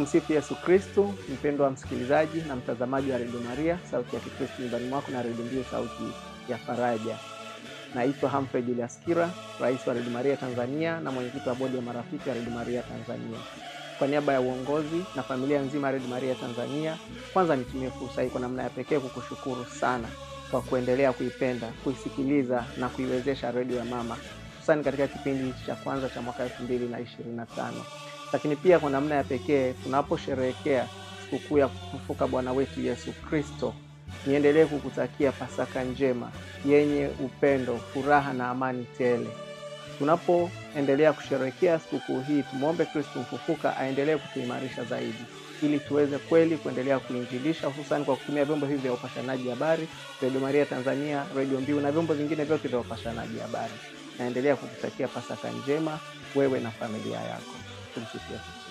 Tumsifu Yesu Kristo. Mpendwa wa msikilizaji na mtazamaji wa Radio Maria, sauti ya Kristo nyumbani mwako na Radio Mbiu sauti ya faraja. Naitwa Humphrey Julius Kira, rais wa Radio Maria Tanzania na mwenyekiti wa bodi ya marafiki wa Radio Maria Tanzania. Kwa niaba ya uongozi na familia nzima ya Radio Maria Tanzania, kwanza nitumie fursa hii kwa namna ya pekee kukushukuru sana kwa kuendelea kuipenda, kuisikiliza na kuiwezesha Radio ya Mama, hususan katika kipindi cha kwanza cha mwaka 2025. Lakini pia kwa namna ya pekee tunaposherehekea sikukuu ya kufufuka Bwana wetu Yesu Kristo, niendelee kukutakia Pasaka njema yenye upendo, furaha na amani tele. Tunapoendelea kusherehekea sikukuu hii, tumuombe Kristo mfufuka aendelee kutuimarisha zaidi ili tuweze kweli kuendelea kuinjilisha, hususan kwa kutumia vyombo hivi vya upashanaji habari, Radio Maria Tanzania, Radio Mbiu na vyombo vingine vyote vya upashanaji habari. Naendelea kukutakia Pasaka njema wewe na familia yako. Tumsifu Yesu.